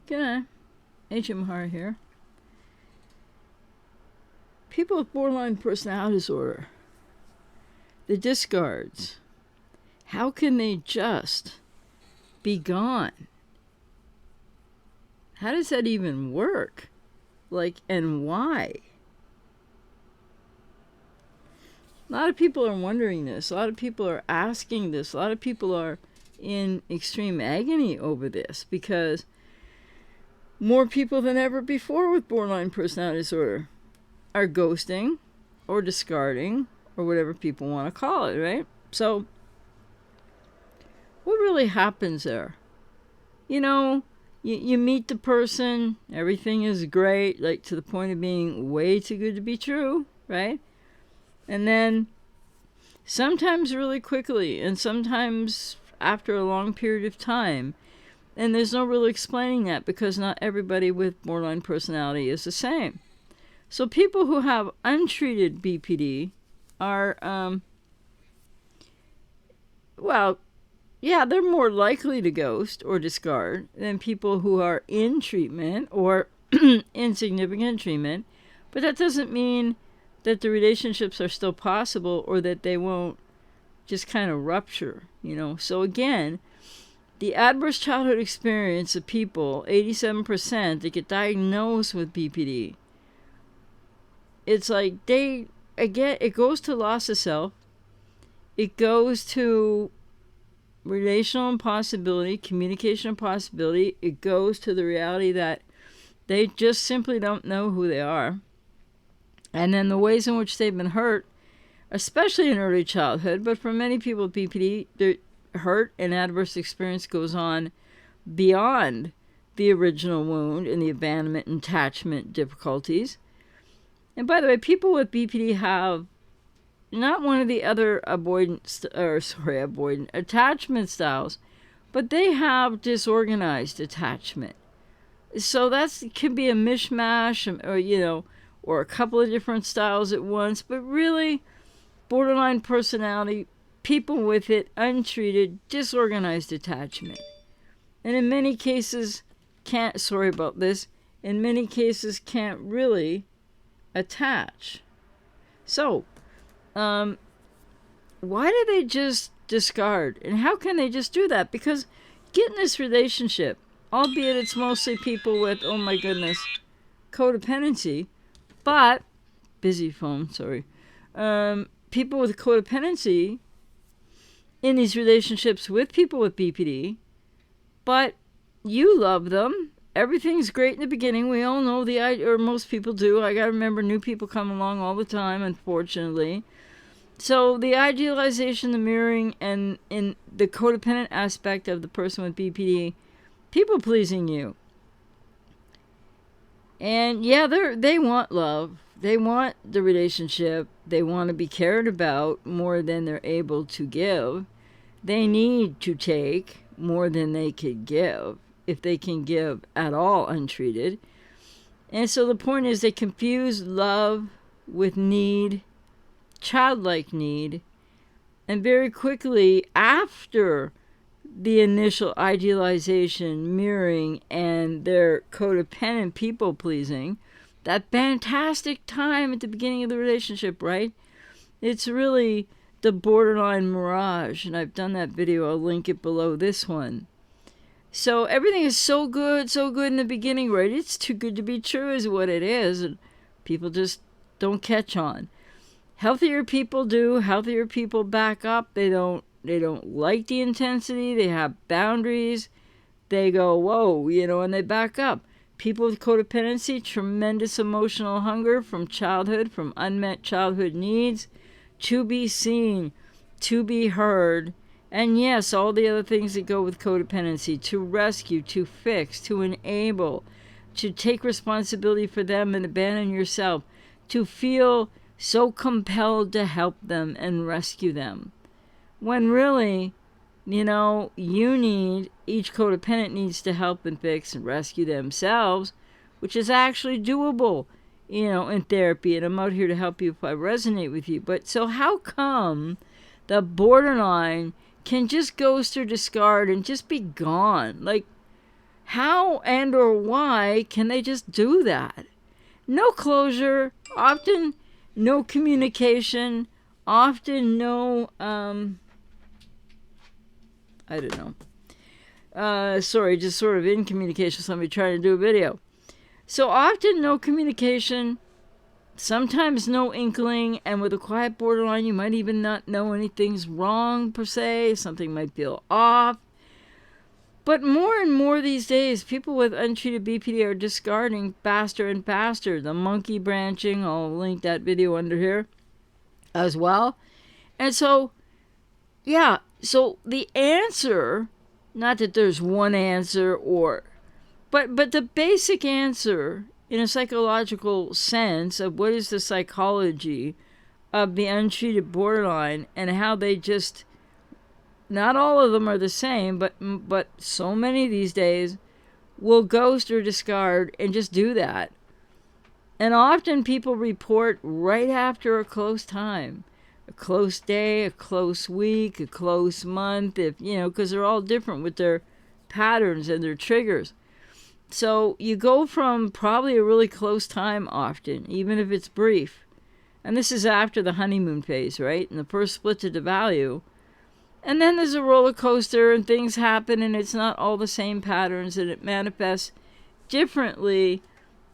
G'day, HMR here. People with borderline personality disorder, the discards, how can they just be gone? How does that even work? And why? A lot of people are wondering this. A lot of people are asking this. A lot of people are in extreme agony over this because more people than ever before with borderline personality disorder are ghosting or discarding or whatever people want to call it, right? So what really happens there? You meet the person, everything is great, like to the point of being way too good to be true, right? And then sometimes really quickly and sometimes after a long period of time, and there's no real explaining that because not everybody with borderline personality is the same. So people who have untreated BPD are, they're more likely to ghost or discard than people who are in treatment or in significant treatment. But that doesn't mean that the relationships are still possible or that they won't just kind of rupture, So again, the adverse childhood experience of people, 87% that get diagnosed with BPD, it's like it goes to loss of self, it goes to relational impossibility, communication impossibility, it goes to the reality that they just simply don't know who they are. And then the ways in which they've been hurt, especially in early childhood, but for many people with BPD, the hurt and adverse experience goes on beyond the original wound and the abandonment and attachment difficulties. And by the way, people with BPD have not one of the other avoidant attachment styles, but they have disorganized attachment. So that can be a mishmash, or a couple of different styles at once, but really borderline personality, people with it, untreated, disorganized attachment. And in many cases can't really attach. So, why do they just discard? And how can they just do that? Because get in this relationship, albeit it's mostly people with, oh my goodness, codependency, but, busy phone, sorry, people with codependency in these relationships with people with BPD, but you love them. Everything's great in the beginning. We all know or most people do. I got to remember new people come along all the time, unfortunately. So the idealization, the mirroring, and in the codependent aspect of the person with BPD, people pleasing you. And yeah, they want love. They want the relationship. They want to be cared about more than they're able to give. They need to take more than they could give, if they can give at all untreated. And so the point is they confuse love with need, childlike need, and very quickly after the initial idealization, mirroring, and their codependent people pleasing, that fantastic time at the beginning of the relationship, right? It's really the borderline mirage, and I've done that video. I'll link it below this one. So everything is so good in the beginning, right? It's too good to be true is what it is, and people just don't catch on. Healthier people do. Healthier people back up. They don't like the intensity. They have boundaries. They go, whoa, and they back up. People with codependency, tremendous emotional hunger from childhood, from unmet childhood needs, to be seen, to be heard, and yes, all the other things that go with codependency, to rescue, to fix, to enable, to take responsibility for them and abandon yourself, to feel so compelled to help them and rescue them. When really, each codependent needs to help and fix and rescue themselves, which is actually doable, in therapy. And I'm out here to help you if I resonate with you. But so how come the borderline can just ghost or discard and just be gone? how and or why can they just do that? No closure, often no communication, often no, I don't know. Sorry, just sort of in communication, somebody trying to do a video. So often no communication, sometimes no inkling, and with a quiet borderline, you might even not know anything's wrong per se, something might feel off. But more and more these days, people with untreated BPD are discarding faster and faster. The monkey branching, I'll link that video under here as well. And so, yeah, so the answer, not that there's one answer but the basic answer in a psychological sense of what is the psychology of the untreated borderline and how they just, not all of them are the same, but so many these days will ghost or discard and just do that. And often people report right after a close time, a close day, a close week, a close month, because they're all different with their patterns and their triggers. So you go from probably a really close time often, even if it's brief. And this is after the honeymoon phase, right? And the first split to devalue. And then there's a roller coaster and things happen and it's not all the same patterns and it manifests differently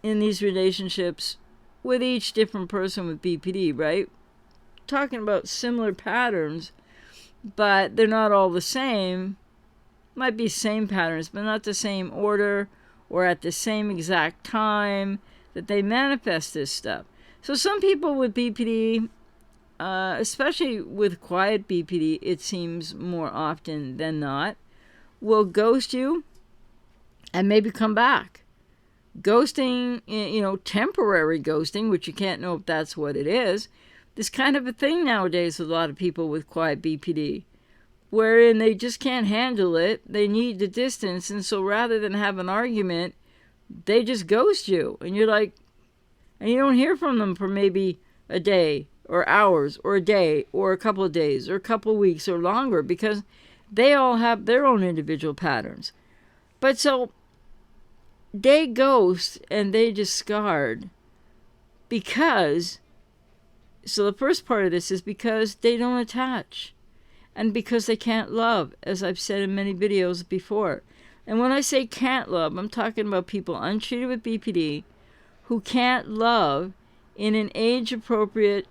in these relationships with each different person with BPD, right? Talking about similar patterns, but they're not all the same. Might be same patterns, but not the same order or at the same exact time that they manifest this stuff. So some people with BPD, especially with quiet BPD, it seems more often than not, will ghost you and maybe come back. Ghosting, temporary ghosting, which you can't know if that's what it is kind of a thing nowadays with a lot of people with quiet BPD, wherein they just can't handle it. They need the distance. And so rather than have an argument, they just ghost you. And you're like, and you don't hear from them for maybe a day or hours or a day or a couple of days or a couple of weeks or longer because they all have their own individual patterns. But so they ghost and they discard because, so the first part of this is because they don't attach and because they can't love, as I've said in many videos before. And when I say can't love, I'm talking about people untreated with BPD who can't love in an age-appropriate,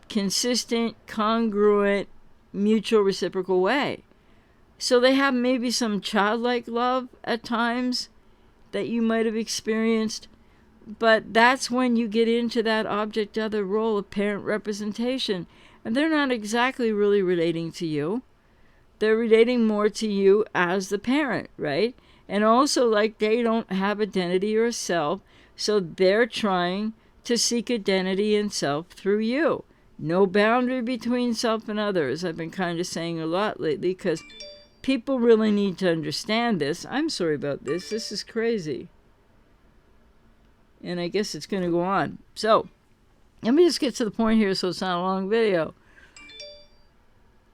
consistent, congruent, mutual reciprocal way. So they have maybe some childlike love at times that you might have experienced, but that's when you get into that object-other role of parent representation. And they're not exactly really relating to you. They're relating more to you as the parent, right? And also, like, they don't have identity or self, so they're trying to seek identity and self through you. No boundary between self and others. I've been kind of saying a lot lately because people really need to understand this. I'm sorry about this. This is crazy. And I guess it's going to go on. So, let me just get to the point here so it's not a long video.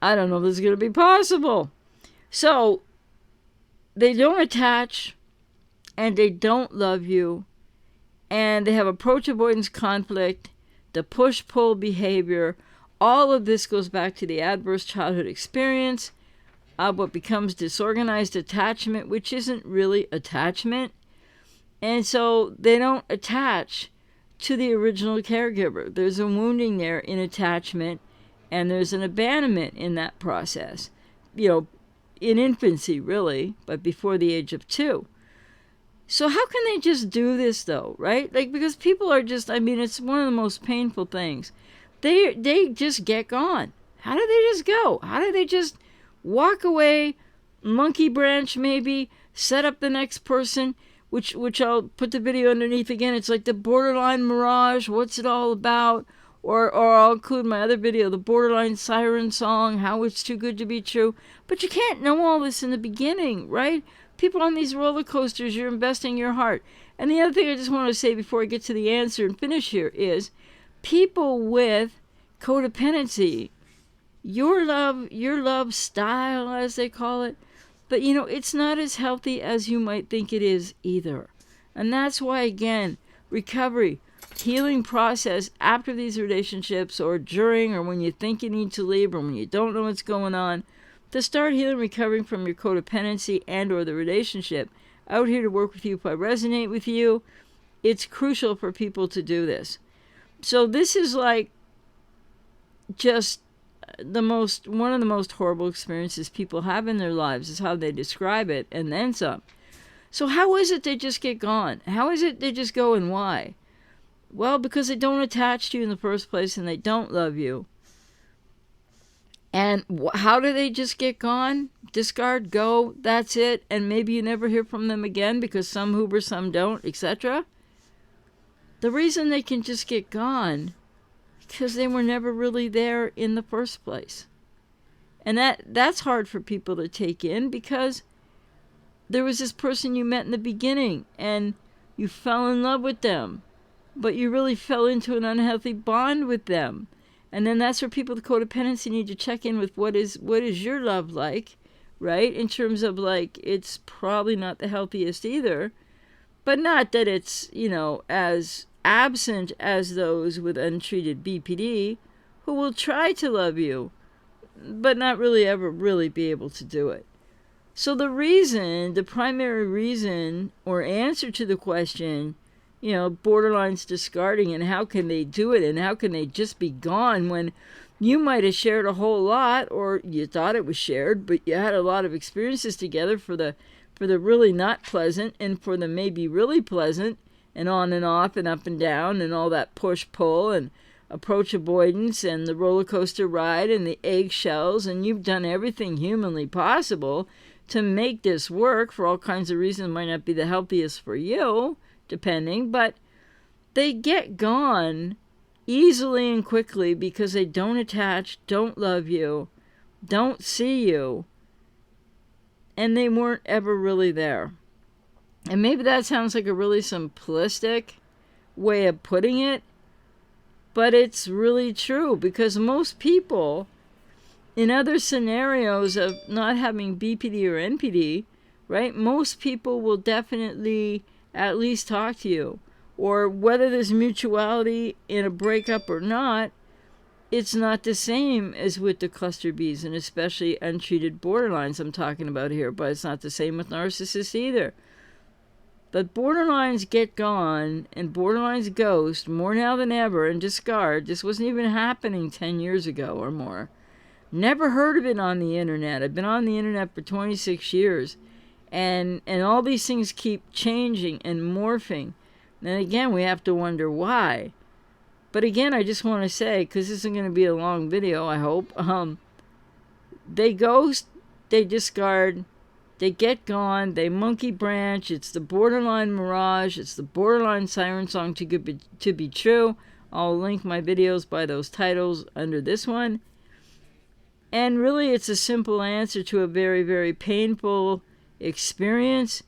I don't know if this is going to be possible. So, they don't attach and they don't love you and they have approach avoidance conflict, the push-pull behavior. All of this goes back to the adverse childhood experience of what becomes disorganized attachment, which isn't really attachment. And so they don't attach to the original caregiver. There's a wounding there in attachment, and there's an abandonment in that process. In infancy, really, but before the age of 2. So how can they just do this, though, right? Like, because people are just, it's one of the most painful things. They just get gone. How do they just go? How do they just walk away, monkey branch maybe, set up the next person, which I'll put the video underneath again. It's like the borderline mirage. What's it all about? Or I'll include my other video, the borderline siren song, how it's too good to be true. But you can't know all this in the beginning, right? People on these roller coasters, you're investing your heart. And the other thing I just want to say before I get to the answer and finish here is people with codependency, your love style, as they call it, But, it's not as healthy as you might think it is either. And that's why, again, recovery, healing process after these relationships or during or when you think you need to leave or when you don't know what's going on, to start healing, recovering from your codependency and or the relationship. Out here to work with you if I resonate with you. It's crucial for people to do this. So this is like just one of the most horrible experiences people have in their lives is how they describe it, and then some. So how is it they just get gone? How is it they just go, and why? Well, because they don't attach to you in the first place and they don't love you. And how do they just get gone? Discard, go, that's it, and maybe you never hear from them again because some hoover, some don't, etc. The reason they can just get gone because they were never really there in the first place. And that's hard for people to take in because there was this person you met in the beginning and you fell in love with them, but you really fell into an unhealthy bond with them. And then that's where people with codependency need to check in with what is your love like, right? In terms of like, it's probably not the healthiest either, but not that it's, as absent as those with untreated BPD who will try to love you, but not really ever really be able to do it. So the primary reason or answer to the question, borderline's discarding and how can they do it and how can they just be gone when you might have shared a whole lot or you thought it was shared, but you had a lot of experiences together for the really not pleasant and for the maybe really pleasant, and on and off and up and down and all that push-pull and approach avoidance and the roller coaster ride and the eggshells, and you've done everything humanly possible to make this work for all kinds of reasons. It might not be the healthiest for you, depending, but they get gone easily and quickly because they don't attach, don't love you, don't see you, and they weren't ever really there. And maybe that sounds like a really simplistic way of putting it, but it's really true because most people in other scenarios of not having BPD or NPD, right, most people will definitely at least talk to you. Or whether there's mutuality in a breakup or not, it's not the same as with the cluster Bs and especially untreated borderlines I'm talking about here, but it's not the same with narcissists either. But borderlines get gone and borderlines ghost more now than ever and discard. This wasn't even happening 10 years ago or more. Never heard of it on the internet. I've been on the internet for 26 years. And all these things keep changing and morphing. And again, we have to wonder why. But again, I just want to say, because this isn't going to be a long video, I hope, they ghost, they discard, they get gone, they monkey branch. It's the borderline mirage. It's the borderline siren song to be true. I'll link my videos by those titles under this one. And really, it's a simple answer to a very, very painful experience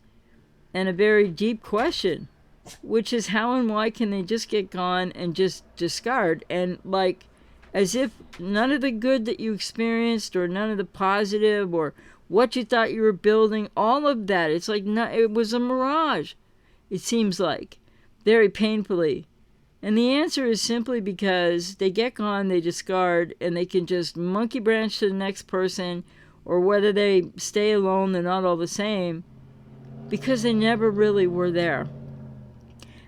and a very deep question, which is how and why can they just get gone and just discard? And like, as if none of the good that you experienced or none of the positive or what you thought you were building, all of that, it's like it was a mirage, it seems like, very painfully. And the answer is simply because they get gone, they discard, and they can just monkey branch to the next person, or whether they stay alone, they're not all the same, because they never really were there.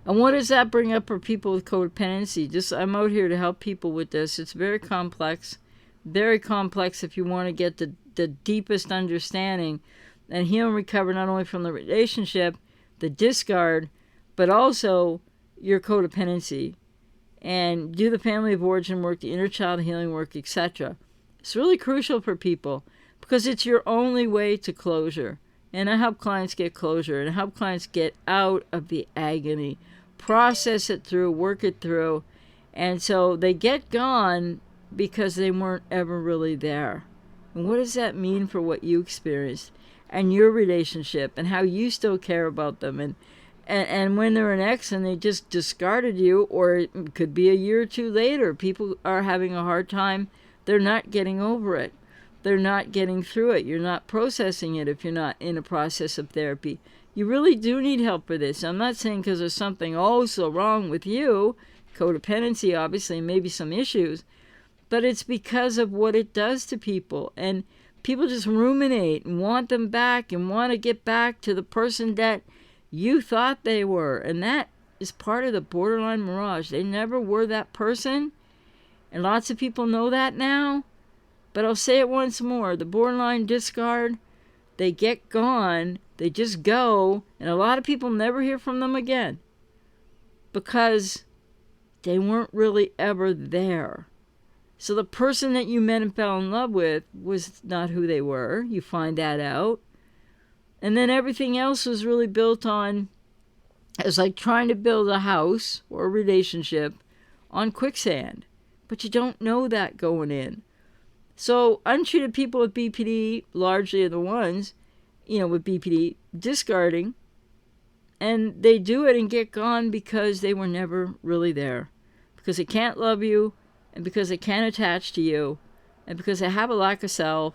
And what does that bring up for people with codependency? I'm out here to help people with this. It's very complex if you want to get the deepest understanding and heal and recover not only from the relationship, the discard, but also your codependency, and do the family of origin work, the inner child healing work, etc. It's really crucial for people because it's your only way to closure. And I help clients get closure and help clients get out of the agony, process it through, work it through. And so they get gone because they weren't ever really there. And what does that mean for what you experienced and your relationship and how you still care about them? And when they're an ex and they just discarded you, or it could be a year or two later, people are having a hard time. They're not getting over it. they're not getting through it. You're not processing it if you're not in a process of therapy. You really do need help for this. I'm not saying because there's something so wrong with you, codependency obviously, maybe some issues, but it's because of what it does to people. And people just ruminate and want them back and want to get back to the person that you thought they were. And that is part of the borderline mirage. They never were that person. And lots of people know that now. But I'll say it once more. The borderline discard, they get gone. They just go. And a lot of people never hear from them again. Because they weren't really ever there. So the person that you met and fell in love with was not who they were. You find that out. And then everything else was really built on, it's like trying to build a house or a relationship on quicksand. But you don't know that going in. So untreated people with BPD largely are the ones, with BPD, discarding. And they do it and get gone because they were never really there. Because they can't love you. And because they can't attach to you, and because they have a lack of self,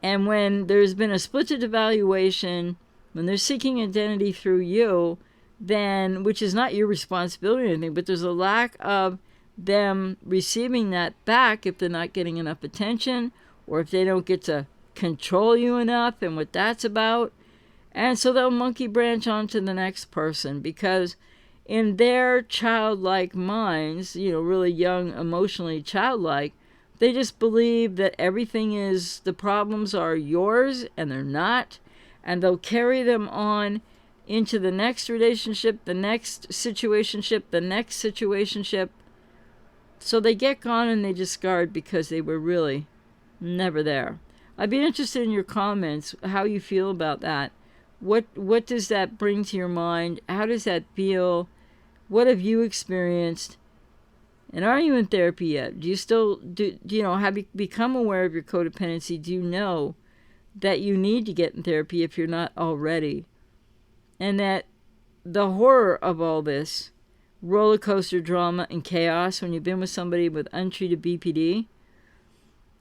and when there's been a split evaluation, when they're seeking identity through you, then, which is not your responsibility or anything, but there's a lack of them receiving that back if they're not getting enough attention, or if they don't get to control you enough and what that's about. And so they'll monkey branch on to the next person because in their childlike minds, really young, emotionally childlike, they just believe that everything is, the problems are yours, and they're not. And they'll carry them on into the next relationship, the next situationship, the next situationship. So they get gone and they discard because they were really never there. I'd be interested in your comments, how you feel about that. What does that bring to your mind? How does that feel? What have you experienced? And are you in therapy yet? Do you still, have you become aware of your codependency? Do you know that you need to get in therapy if you're not already? And that the horror of all this roller coaster drama and chaos when you've been with somebody with untreated BPD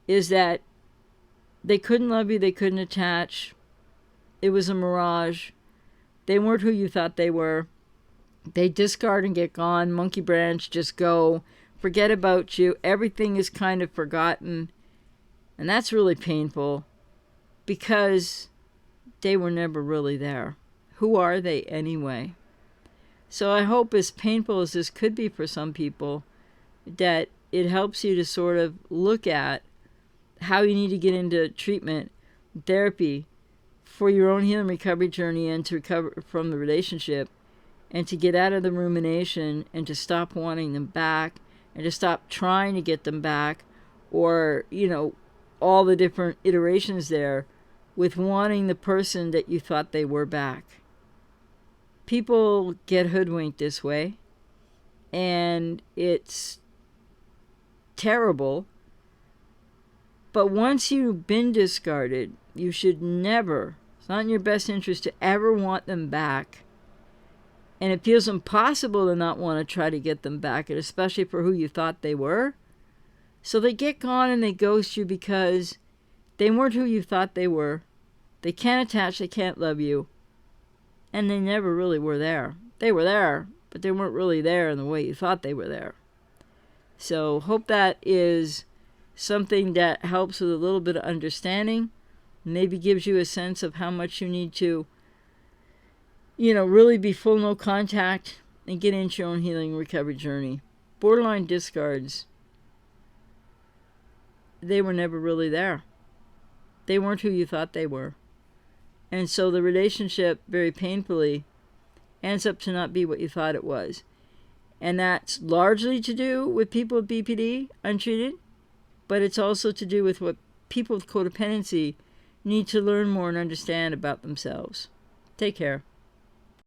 is that they couldn't love you, they couldn't attach. It was a mirage. They weren't who you thought they were. They discard and get gone, monkey branch, just go, forget about you. Everything is kind of forgotten. And that's really painful because they were never really there. Who are they anyway? So I hope, as painful as this could be for some people, that it helps you to sort of look at how you need to get into treatment, therapy, for your own healing recovery journey and to recover from the relationship. And to get out of the rumination and to stop wanting them back and to stop trying to get them back or, all the different iterations there with wanting the person that you thought they were back. People get hoodwinked this way and it's terrible. But once you've been discarded, you should never, it's not in your best interest to ever want them back. And it feels impossible to not want to try to get them back, and especially for who you thought they were. So they get gone and they ghost you because they weren't who you thought they were. They can't attach, they can't love you. And they never really were there. They were there, but they weren't really there in the way you thought they were there. So hope that is something that helps with a little bit of understanding. Maybe gives you a sense of how much you need to really be full no contact and get into your own healing recovery journey. Borderline discards, they were never really there. They weren't who you thought they were. And so the relationship, very painfully, ends up to not be what you thought it was. And that's largely to do with people with BPD, untreated, but it's also to do with what people with codependency need to learn more and understand about themselves. Take care.